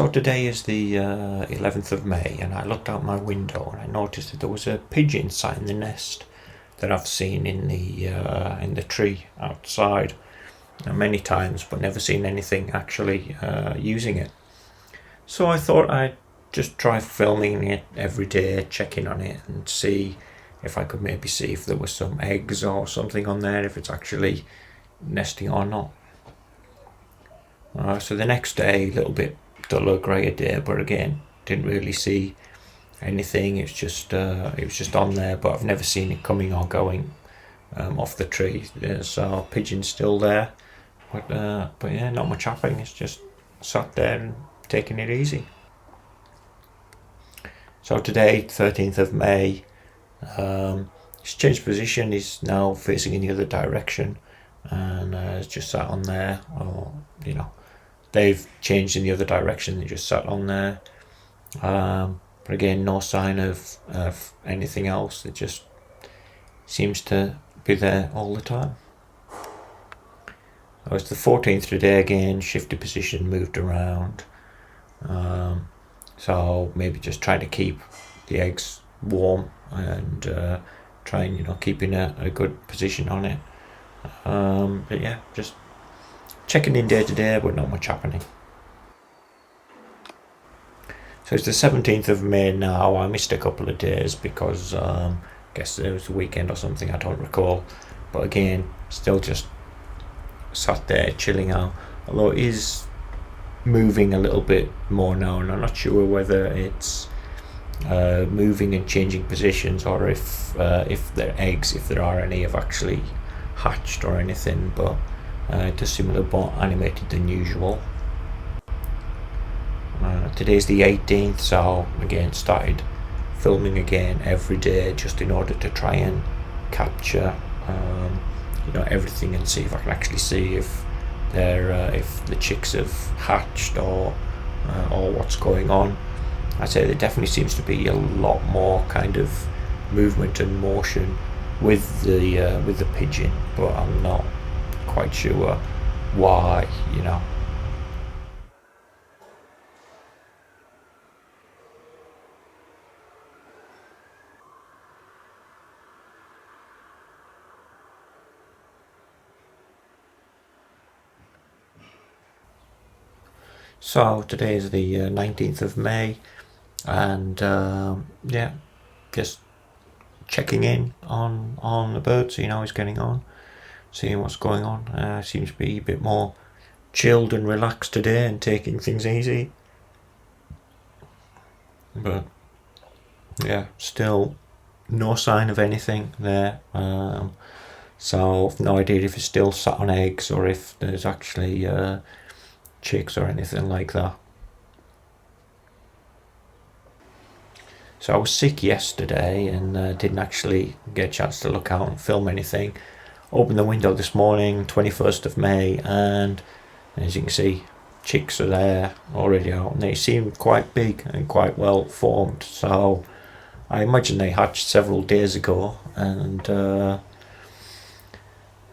So today is the 11th of May, and I looked out my window and I noticed that there was a pigeon sat in the nest that I've seen in the tree outside many times, but never seen anything actually using it. So I thought I'd just try filming it every day, checking on it, and see if I could maybe see if there was some eggs or something on there, if it's actually nesting or not. So the next day, a little bit duller, greyer day, but again, didn't really see anything. It was just on there, but I've never seen it coming or going off the tree. There's pigeons still there, but yeah, not much happening. It's just sat there and taking it easy. So today, 13th of May, he's changed position. He's now facing in the other direction, and it's just sat on there. Or they've changed in the other direction. They just sat on there. But again, no sign of anything else. It just seems to be there all the time. It's the 14th today again, shifted position, moved around. So maybe just trying to keep the eggs warm and trying, keeping a good position on it. But yeah, just checking in day to day, but not much happening. So it's the 17th of May now. I missed a couple of days because I guess it was a weekend or something, I don't recall. But again, still just sat there chilling out. Although it is moving a little bit more now, and I'm not sure whether it's moving and changing positions or if their eggs, if there are any, have actually hatched or anything. But it does seem a little more animated than usual. Today's the 18th, so again started filming again every day just in order to try and capture everything and see if I can actually see if the chicks have hatched or what's going on. I'd say there definitely seems to be a lot more kind of movement and motion with the pigeon, but I'm not quite sure why. So today is the 19th of May, and yeah, just checking in on the bird, seeing how he's getting on, seeing what's going on. Seems to be a bit more chilled and relaxed today and taking things easy. But yeah, still no sign of anything there. So I've no idea if it's still sat on eggs or if there's actually chicks or anything like that. So I was sick yesterday and didn't actually get a chance to look out and film anything. Opened the window this morning, 21st of May, and as you can see, chicks are there already out, and they seem quite big and quite well formed. So I imagine they hatched several days ago, and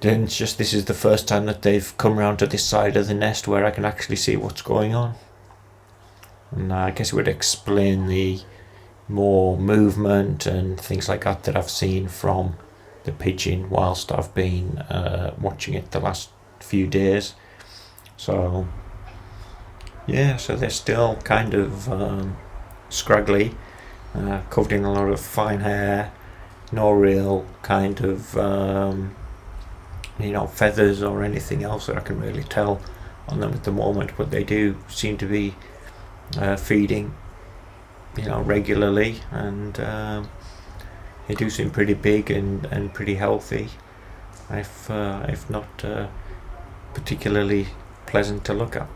then it's just this is the first time that they've come around to this side of the nest where I can actually see what's going on. And I guess it would explain the more movement and things like that I've seen from the pigeon whilst I've been watching it the last few days. So yeah, so they're still kind of scraggly, covered in a lot of fine hair, no real kind of feathers or anything else that I can really tell on them at the moment, but they do seem to be feeding regularly, and they do seem pretty big and pretty healthy, if not particularly pleasant to look at.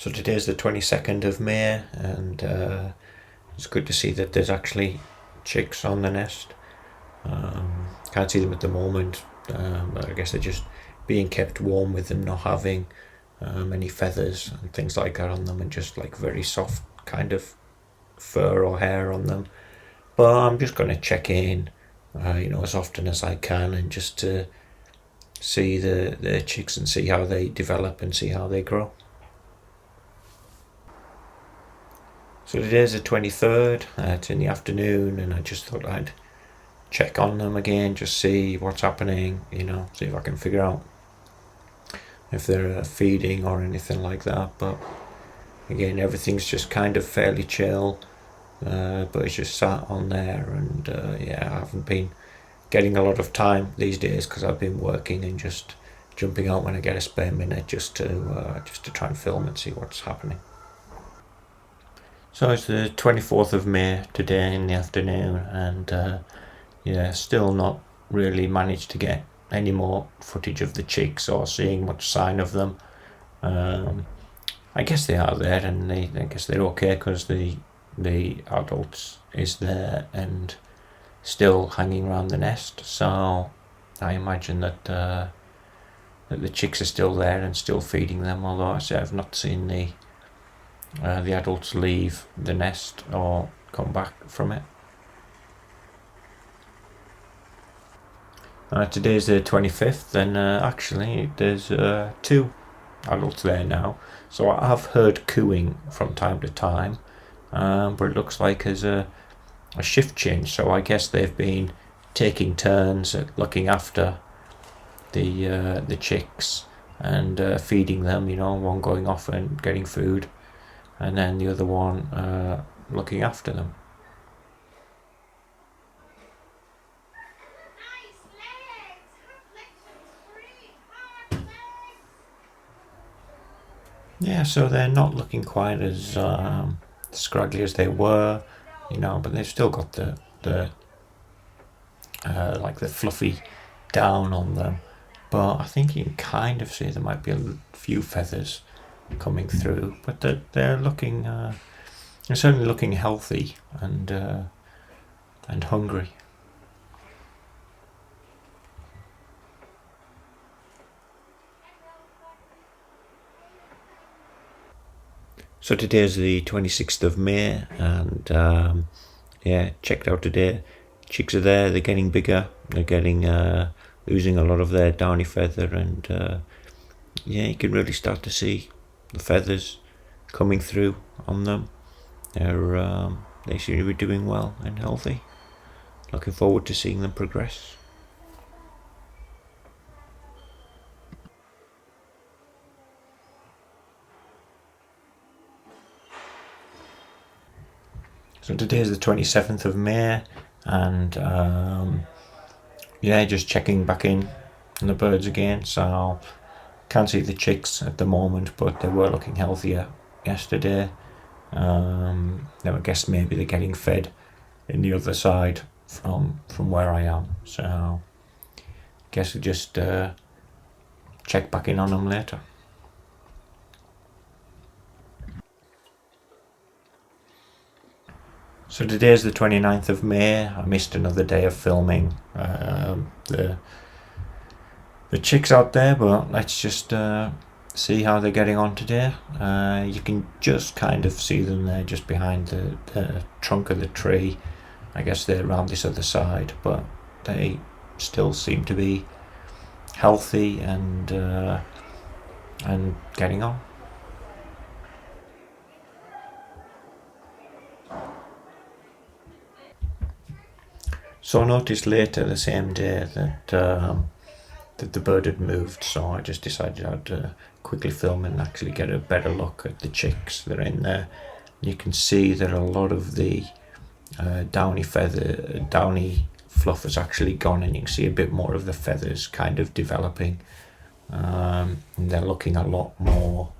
So today's the 22nd of May, and it's good to see that there's actually chicks on the nest. Can't see them at the moment, but I guess they're just being kept warm with them not having any feathers and things like that on them, and just like very soft kind of fur or hair on them. But I'm just going to check in, as often as I can, and just to see the chicks and see how they develop and see how they grow. So today's the 23rd, it's in the afternoon, and I just thought I'd check on them again, just see what's happening, see if I can figure out if they're feeding or anything like that. But again, everything's just kind of fairly chill, but it's just sat on there, and I haven't been getting a lot of time these days because I've been working and just jumping out when I get a spare minute just to try and film and see what's happening. So it's the 24th of May today in the afternoon, and still not really managed to get any more footage of the chicks or seeing much sign of them. I guess they are there, and I guess they're okay because the adults is there and still hanging around the nest. So I imagine that the chicks are still there and still feeding them. Although I say I've not seen the adults leave the nest or come back from it. Today's the 25th, and actually there's 2 adults there now. So I have heard cooing from time to time, but it looks like there's a shift change. So I guess they've been taking turns at looking after the chicks and feeding them. One going off and getting food, and then the other one looking after them. Yeah, so they're not looking quite as scraggly as they were, but they've still got the like the fluffy down on them. But I think you can kind of see there might be a few feathers coming through, but they're looking, they're certainly looking healthy and hungry. So today's the 26th of May, and checked out today. Chicks are there, they're getting bigger, they're getting losing a lot of their downy feather, and you can really start to see the feathers coming through on them. They seem to be doing well and healthy. Looking forward to seeing them progress. So today is the 27th of May, and just checking back in on the birds again. So can't see the chicks at the moment, but they were looking healthier yesterday. I guess maybe they're getting fed in the other side from where I am. So guess we just check back in on them later. So today's the 29th of May. I missed another day of filming the chicks out there, but let's just see how they're getting on today. You can just kind of see them there just behind the trunk of the tree. I guess they're around this other side, but they still seem to be healthy and getting on. So I noticed later the same day that the bird had moved, so I just decided I'd quickly film and actually get a better look at the chicks that are in there. You can see that a lot of the downy fluff has actually gone, and you can see a bit more of the feathers kind of developing. And they're looking a lot more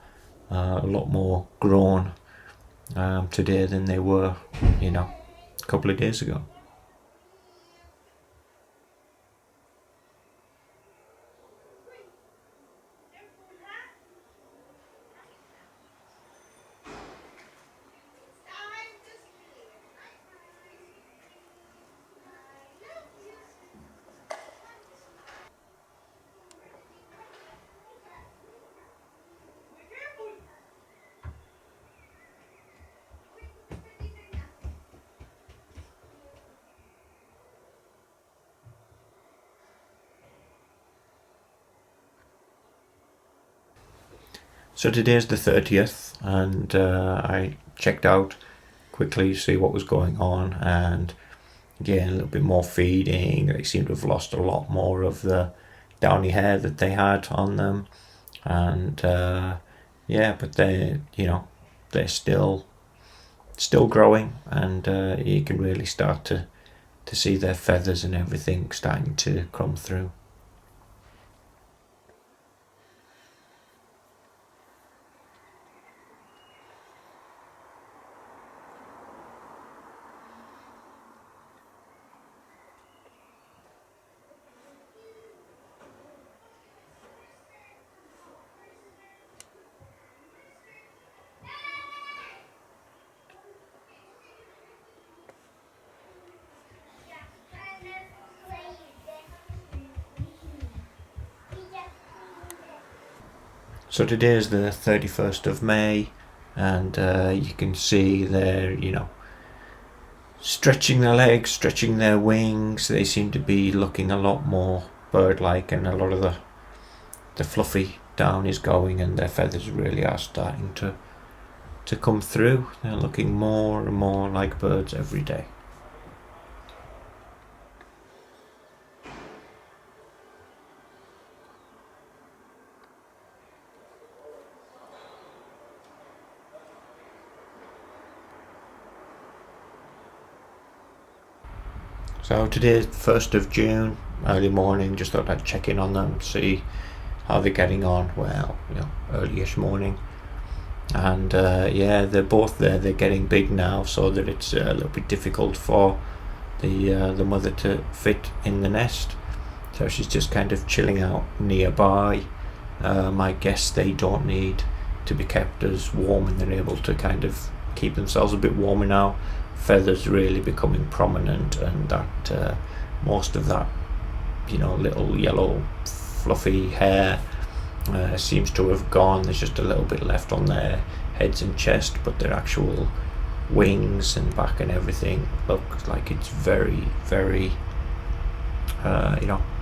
grown today than they were, a couple of days ago. So today's the 30th, and I checked out quickly to see what was going on, and again, a little bit more feeding. They seem to have lost a lot more of the downy hair that they had on them, and yeah, but they're still growing, and you can really start to see their feathers and everything starting to come through. So today is the 31st of May, and you can see they're, stretching their legs, stretching their wings. They seem to be looking a lot more bird-like, and a lot of the fluffy down is going, and their feathers really are starting to come through. They're looking more and more like birds every day. So today's 1st of June, early morning, just thought I'd check in on them, see how they're getting on. Well, early-ish morning. And yeah, they're both there. They're getting big now, so that it's a little bit difficult for the mother to fit in the nest. So she's just kind of chilling out nearby. I guess they don't need to be kept as warm, and they're able to kind of keep themselves a bit warmer now. Feathers really becoming prominent, and that most of that little yellow fluffy hair seems to have gone. There's just a little bit left on their heads and chest, but their actual wings and back and everything look like it's very, very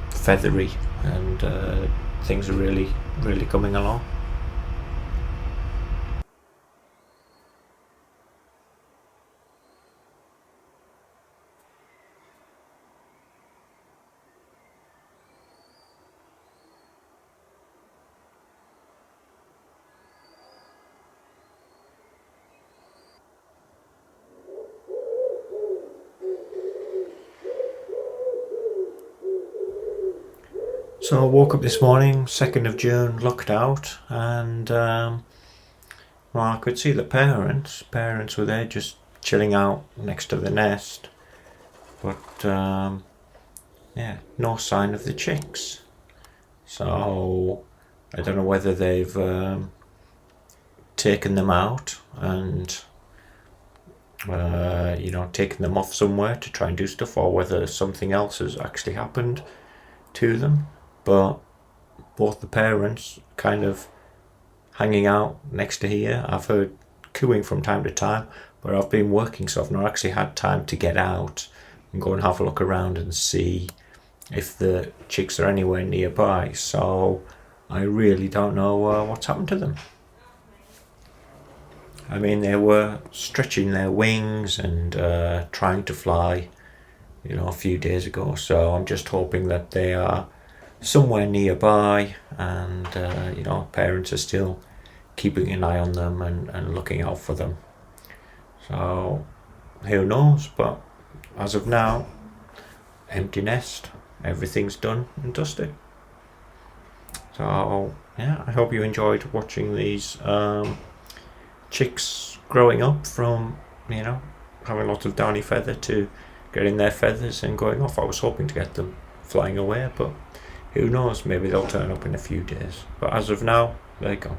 feathery, and things are really, really coming along. So I woke up this morning, 2nd of June, looked out, and I could see the parents. Parents were there just chilling out next to the nest, but yeah, no sign of the chicks. So I don't know whether they've taken them out and taken them off somewhere to try and do stuff, or whether something else has actually happened to them. But both the parents kind of hanging out next to here. I've heard cooing from time to time, but I've been working, so I've not actually had time to get out and go and have a look around and see if the chicks are anywhere nearby. So I really don't know what's happened to them. I mean, they were stretching their wings and trying to fly, a few days ago. So I'm just hoping that they are somewhere nearby, and parents are still keeping an eye on them and looking out for them. So who knows? But as of now, empty nest. Everything's done and dusted. So yeah, I hope you enjoyed watching these chicks growing up from having lots of downy feather to getting their feathers and going off. I was hoping to get them flying away, but who knows, maybe they'll turn up in a few days. But as of now, there you go.